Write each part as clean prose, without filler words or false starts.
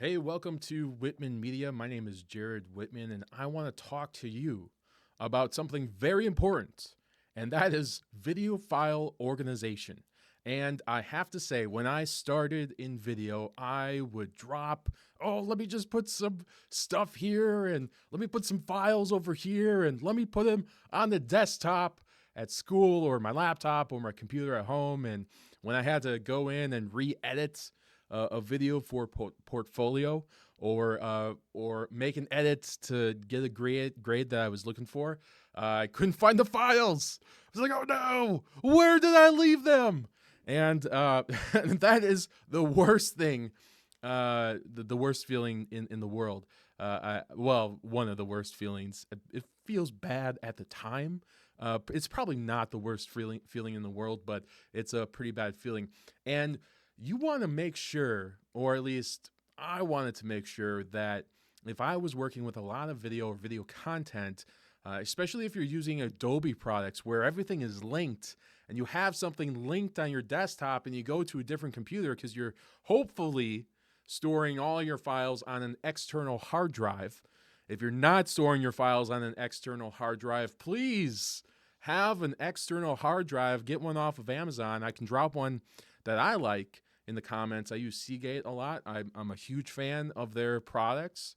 Hey, welcome to Wittman Media. My name is Jared Wittman, and I want to talk to you about something very important, and that is video file organization. And I have to say, when I started in video, I would drop, let me just put some stuff here, and let me put some files over here, and let me put them on the desktop at school or my laptop or my computer at home. And when I had to go in and re-edit a video for portfolio or make an edit to get a grade that I was looking for, I couldn't find the files. I was like, oh no, where did I leave them? And that is the worst thing, the worst feeling in the world. One of the worst feelings. It feels bad at the time. It's probably not the worst feeling in the world, but it's a pretty bad feeling. And you want to make sure, or at least I wanted to make sure, that if I was working with a lot of video or video content, especially if you're using Adobe products where everything is linked and you have something linked on your desktop and you go to a different computer because you're hopefully storing all your files on an external hard drive. If you're not storing your files on an external hard drive, please have an external hard drive. Get one off of Amazon. I can drop one that I like in the comments. I use Seagate a lot. I'm a huge fan of their products,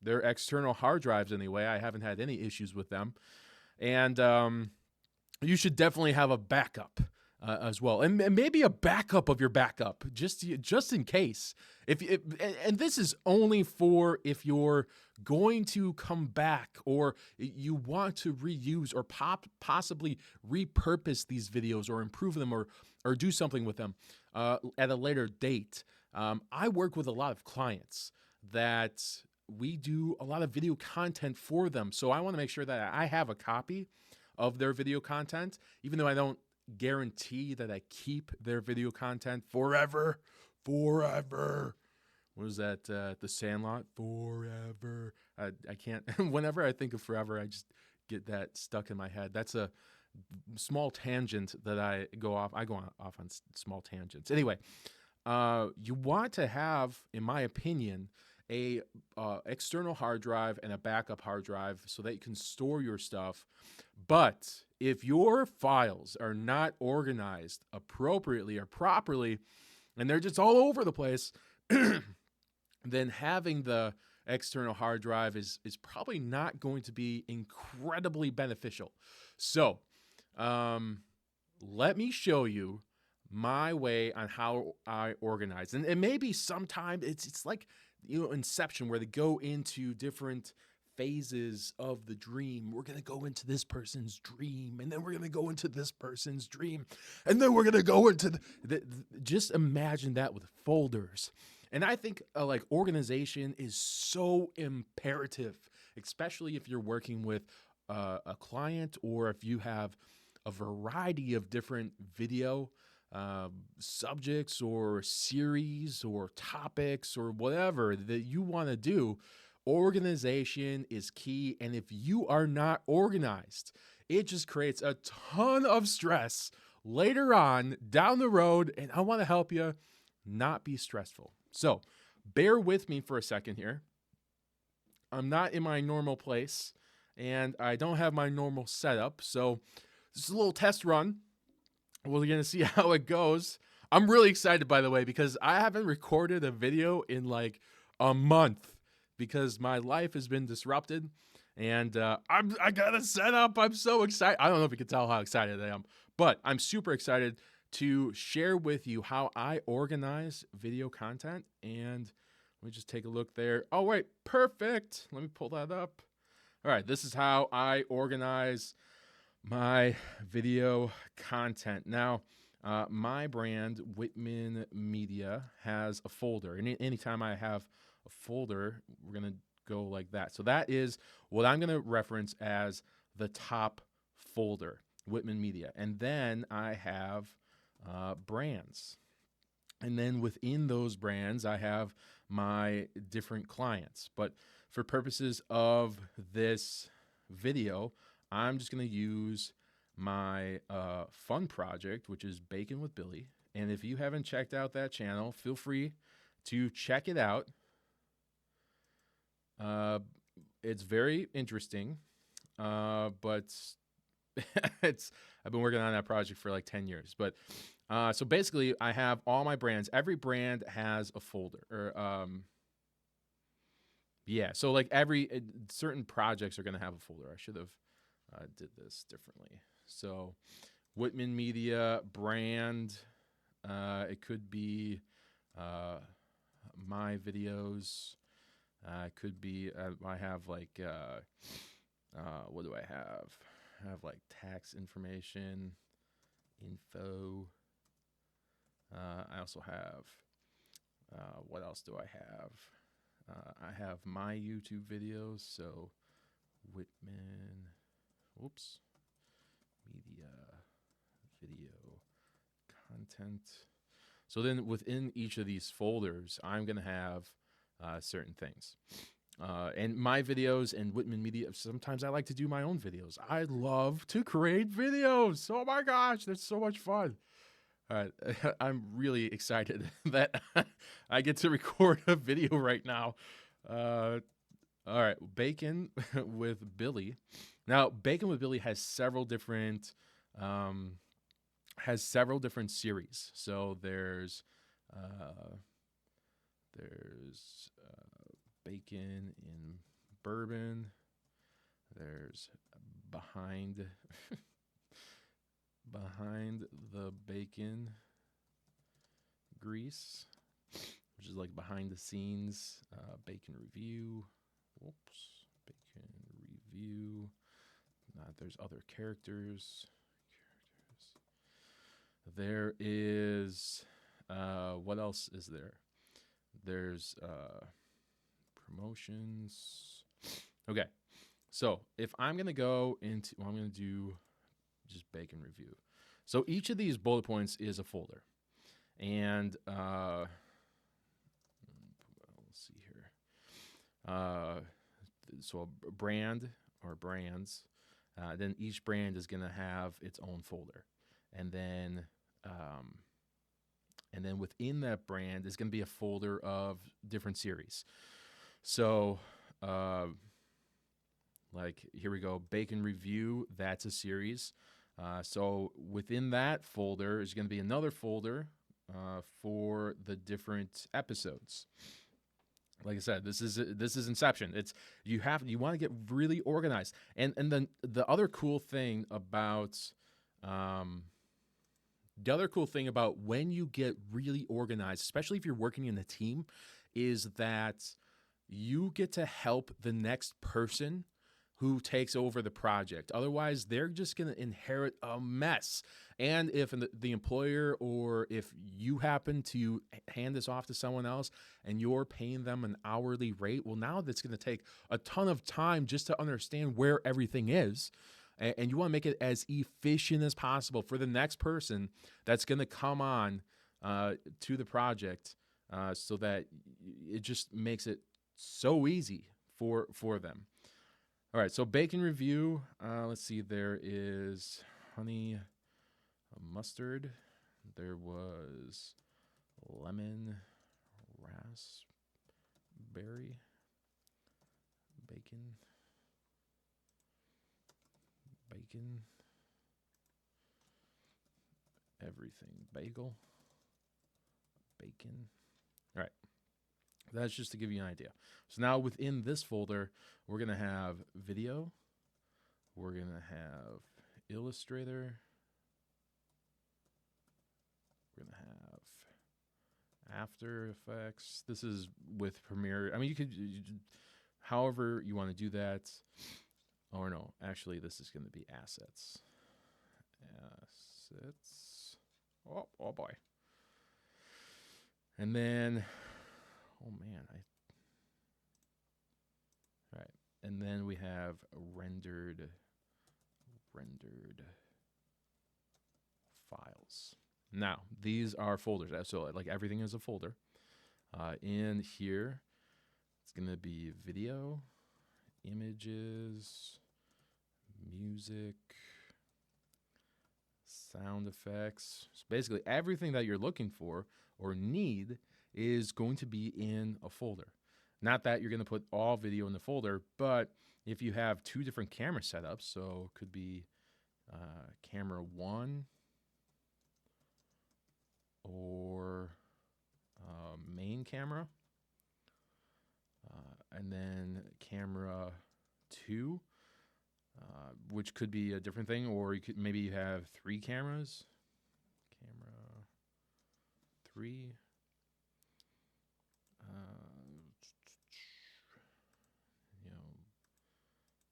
their external hard drives anyway. I haven't had any issues with them. And you should definitely have a backup as well, and maybe a backup of your backup, just in case. And this is only for if you're going to come back or you want to reuse or possibly repurpose these videos or improve them or do something with them at a later date. I work with a lot of clients that we do a lot of video content for them. So I want to make sure that I have a copy of their video content, even though I don't guarantee that I keep their video content forever. What is that? The Sandlot? Forever. I can't. Whenever I think of forever, I just get that stuck in my head. That's a small tangent that I go off. I go off on small tangents. Anyway, you want to have, in my opinion, a external hard drive and a backup hard drive so that you can store your stuff. But if your files are not organized appropriately or properly, and they're just all over the place, then having the external hard drive is probably not going to be incredibly beneficial. So let me show you my way on how I organize. And maybe sometime it's like, Inception, where they go into different phases of the dream. We're going to go into this person's dream, and then we're going to go into this person's dream, and then we're going to go into just imagine that with folders. And I think like organization is so imperative, especially if you're working with a client or if you have a variety of different video subjects or series or topics or whatever that you want to do. Organization is key. And if you are not organized, it just creates a ton of stress later on down the road. And I want to help you not be stressful. So bear with me for a second here. I'm not in my normal place and I don't have my normal setup. So this is a little test run. We're going to see how it goes. I'm really excited, by the way, because I haven't recorded a video in like a month because my life has been disrupted and I got a setup. I'm so excited. I don't know if you can tell how excited I am, but I'm super excited to share with you how I organize video content. And let me just take a look there. Oh, wait, perfect. Let me pull that up. All right, this is how I organize my video content. Now, my brand, Wittman Media, has a folder. And anytime I have a folder, we're going to go like that. So that is what I'm going to reference as the top folder, Wittman Media. And then I have brands. And then within those brands, I have my different clients. But for purposes of this video, I'm just going to use my fun project, which is Bacon with Billy. And if you haven't checked out that channel, feel free to check it out. It's very interesting, but I've been working on that project for like 10 years. But so basically, I have all my brands. Every brand has a folder, or yeah. So like certain projects are going to have a folder. I should have did this differently. So Wittman Media brand. It could be my videos. It could be I have like what do I have? I have like tax information, info. I also have what else do I have? I have my YouTube videos. So Wittman, whoops, media, video, content. So then within each of these folders, I'm going to have certain things. And my videos and Wittman Media, sometimes I like to do my own videos. I love to create videos. Oh my gosh, that's so much fun. All right, I'm really excited that I get to record a video right now. All right, Bacon with Billy. Now, Bacon with Billy has several different series. So there's bacon in bourbon. There's behind the bacon grease, which is like behind the scenes bacon review. Whoops, bacon review. There's other characters. There is what else is there? There's promotions. Okay, so if I'm gonna go into, I'm gonna do just bacon review. So each of these bullet points is a folder, and let's see here. So a brand or brands, then each brand is gonna have its own folder, and then within that brand is going to be a folder of different series. So, like here we go, Bacon Review. That's a series. So within that folder is going to be another folder for the different episodes. Like I said, this is Inception. It's you want to get really organized, and then the other cool thing about when you get really organized, especially if you're working in a team, is that you get to help the next person who takes over the project. Otherwise, they're just going to inherit a mess. And if the employer, or if you happen to hand this off to someone else and you're paying them an hourly rate, well, now that's going to take a ton of time just to understand where everything is. And you want to make it as efficient as possible for the next person that's going to come on to the project, so that it just makes it so easy for them. All right, so bacon review. Let's see, there is honey mustard. There was lemon raspberry bacon. Everything bagel, bacon. All right, that's just to give you an idea. So now within this folder, we're going to have video. We're going to have Illustrator. We're going to have After Effects. This is with Premiere. I mean, you could, however you want to do that. Or no, actually, this is going to be assets. Oh boy. And then, oh man, all right. And then we have rendered files. Now, these are folders. So like everything is a folder. In here, it's going to be video, images, music, sound effects. So basically everything that you're looking for or need is going to be in a folder. Not that you're going to put all video in the folder, but if you have 2 different camera setups, so it could be camera 1 or main camera, and then camera 2, which could be a different thing, or maybe you have 3 cameras, camera 3,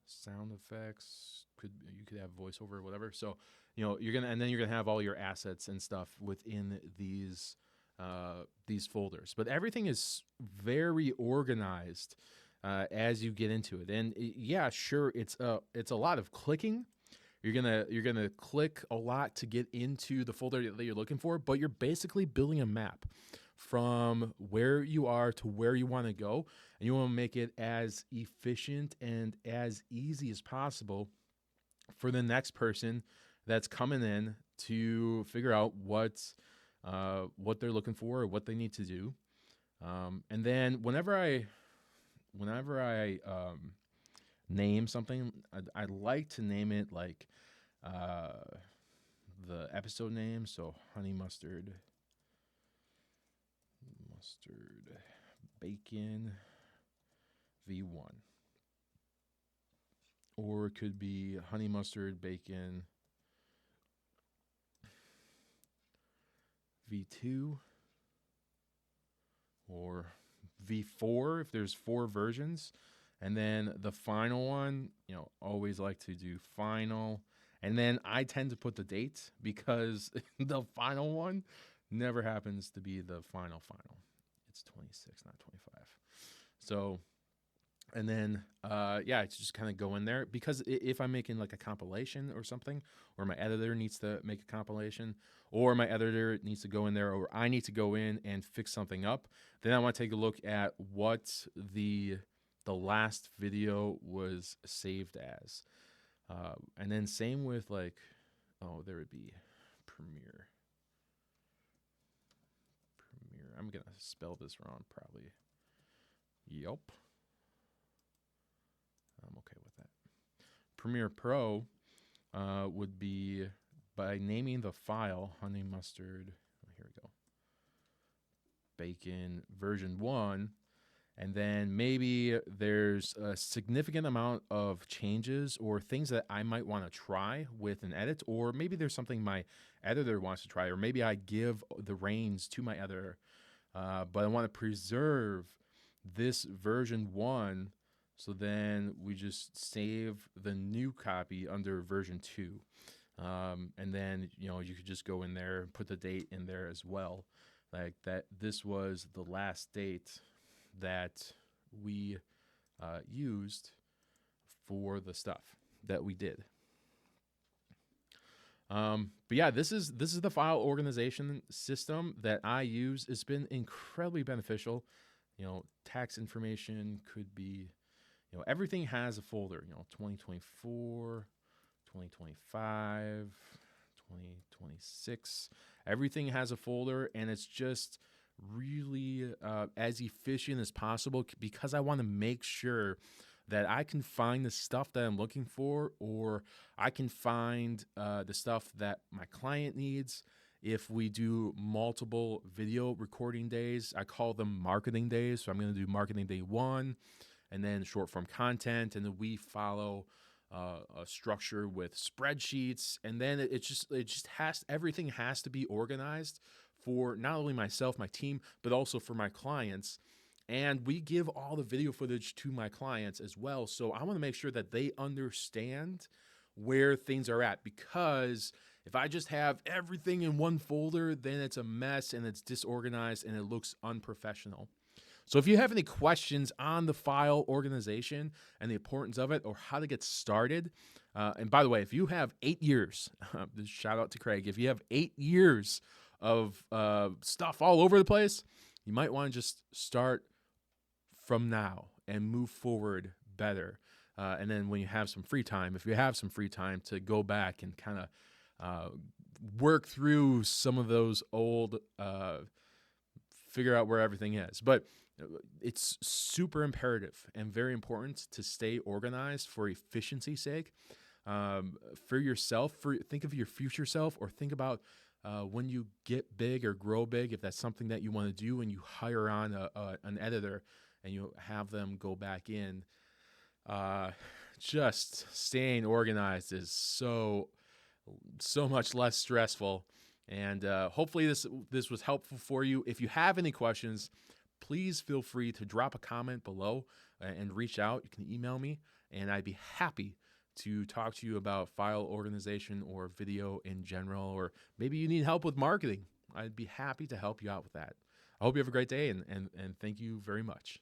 sound effects, you could have voiceover, whatever. So you're gonna have all your assets and stuff within these folders, but everything is very organized as you get into it. And yeah, sure, it's a lot of clicking. You're gonna click a lot to get into the folder that you're looking for, but you're basically building a map from where you are to where you want to go, and you want to make it as efficient and as easy as possible for the next person that's coming in to figure out what they're looking for or what they need to do. And then whenever I name something, I like to name it like the episode name. So honey mustard bacon V1, or it could be honey mustard bacon V2, or V4 if there's 4 versions. And then the final one, always like to do final. And then I tend to put the date because the final one never happens to be the final. It's 26, not 25. So, and then, it's just kind of go in there, because if I'm making like a compilation or something, or my editor needs to make a compilation, or my editor needs to go in there, or I need to go in and fix something up, then I want to take a look at what the last video was saved as. And then same with there would be Premiere. I'm going to spell this wrong probably. Yep. I'm okay with that. Premiere Pro would be by naming the file honey mustard, here we go, bacon version 1, and then maybe there's a significant amount of changes or things that I might want to try with an edit, or maybe there's something my editor wants to try, or maybe I give the reins to my editor, but I want to preserve this version 1, so then we just save the new copy under version 2. And then, you could just go in there and put the date in there as well. Like that, this was the last date that we used for the stuff that we did. But yeah, this is the file organization system that I use. It's been incredibly beneficial. Tax information could be, everything has a folder, 2024, 2025, 2026. Everything has a folder, and it's just really as efficient as possible, because I want to make sure that I can find the stuff that I'm looking for, or I can find the stuff that my client needs. If we do multiple video recording days, I call them marketing days. So I'm going to do marketing day 1, and then short form content, and then we follow a structure with spreadsheets, and then everything has to be organized for not only myself, my team, but also for my clients. And we give all the video footage to my clients as well. So I want to make sure that they understand where things are at, because if I just have everything in one folder, then it's a mess and it's disorganized and it looks unprofessional. So if you have any questions on the file organization and the importance of it, or how to get started, and by the way, if you have 8 years, shout out to Craig, if you have 8 years of stuff all over the place, you might want to just start from now and move forward better. And then when you have some free time, if you have some free time, to go back and kind of work through some of those old, figure out where everything is. But It's super imperative and very important to stay organized for efficiency's sake. For yourself, think of your future self, or think about when you get big or grow big, if that's something that you want to do, and you hire on an editor and you have them go back in. Just staying organized is so much less stressful. And hopefully this was helpful for you. If you have any questions, please feel free to drop a comment below and reach out. You can email me, and I'd be happy to talk to you about file organization or video in general, or maybe you need help with marketing. I'd be happy to help you out with that. I hope you have a great day, and thank you very much.